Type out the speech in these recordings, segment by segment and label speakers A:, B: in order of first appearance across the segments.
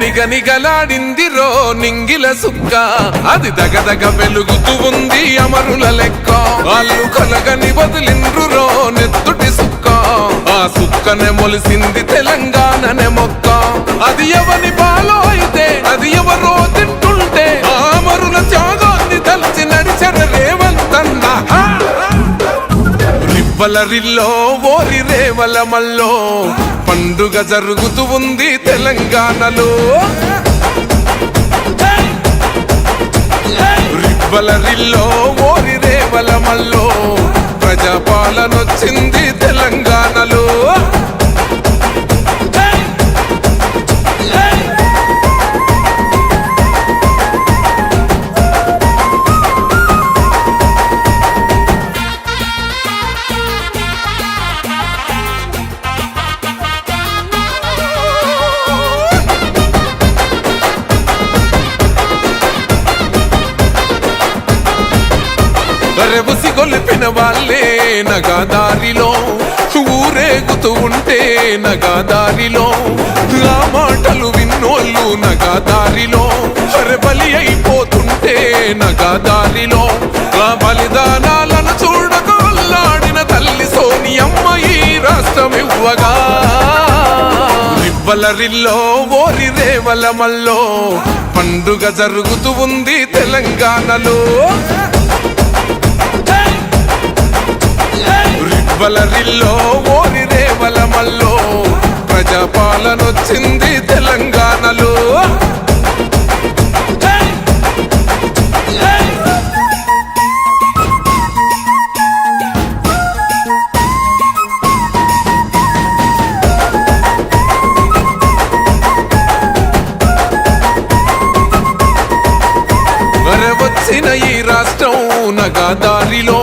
A: నిగనిగలాడిందిరో నింగిల సుక్క, అది దగదగ వెలుగుతూ ఉంది అమరుల లెక్క. వాళ్ళు కలగని వదిలిండ్రురో నెత్తుటి సుక్క, ఆ సుక్కనే మొలిసింది తెలంగాణనే మొక్క. అది ఎవని పాలో అయితే అది ఎవరో తింటుంటే, ఆ అమరుల త్యాగాన్ని తలచి నడిచర రేవంతన్న. రివ్వల రిల్లో ఓరి రేవల మల్లో పండుగ జరుగుతూ ఉంది తెలంగాణలో. రివ్వల రిల్లో ఓరి రేవల మల్లో ప్రజాపాలనొచ్చింది తెలంగాణలో. రెబుసి గొలిపిన వాళ్ళే నగాదారిలో ఊరేగుతూ ఉంటే నగాదారిలో, ఆ మాటలు విన్నోళ్ళు నగాదారిలో బలి అయిపోతుంటే నగాదారిలో. ఆ బలిదానాలను చూడకు అల్లాడిన తల్లి సోనియమ్మ ఈ రాష్ట్రం ఇవ్వగా. రివ్వల రిల్లో ఓరి రేవల మల్లో పండుగ జరుగుతూ ఉంది తెలంగాణలో. రివ్వల రిల్లో ఓరి రేవల మల్లో ప్రజాపాలనొచ్చింది తెలంగాణలో. వచ్చిన ఈ రాష్ట్రం నగాదారిలో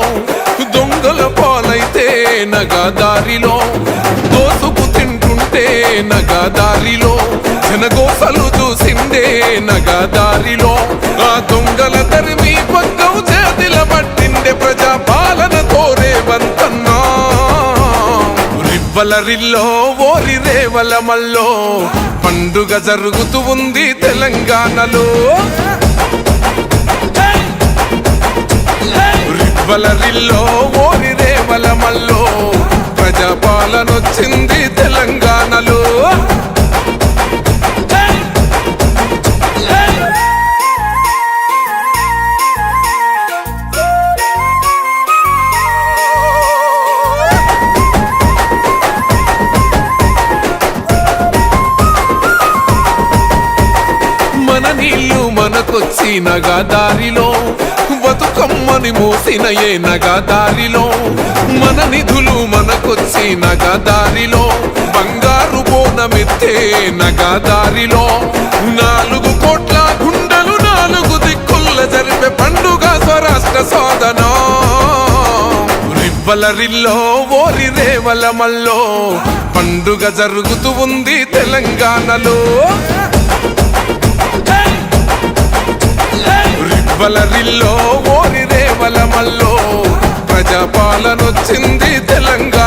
A: దొంగల పాలైతే నగాదారిలో, దోసుకు తింటుంటే నగాదారిలో, జనగోసలు చూసిందే నగాదారిలో. ఆ దొంగల తరిమి పక్కం చేతిల పట్టిండే ప్రజాపాలన రేవంతన్నా. రివ్వల రిల్లో ఓరి రేవల మల్లో పండుగ జరుగుతూ ఉంది తెలంగాణలో. రివ్వల రిల్లో ఓరి రేవల మల్లో ప్రజాపాలనొచ్చింది తెలంగాణలో. మన నీళ్ళు మనకొచ్చి నగాదారిలో, బతుకమ్మని మోసిన ఏ నగాదారిలో, మన నిధులు మనకొచ్చి నగాదారిలో, బంగారు బోనమెత్తే నగాదారిలో. 4 కోట్ల గుండెలు 4 దిక్కుల జరిపే పండుగ స్వరాష్ట్ర సాధన. రివ్వల రిల్లో ఓరి రేవల మల్లో పండుగ జరుగుతూ ఉంది తెలంగాణలో. రివ్వల రిల్లో ఓరి రేవల మల్లో ప్రజాపాలనొచ్చింది తెలంగాణ.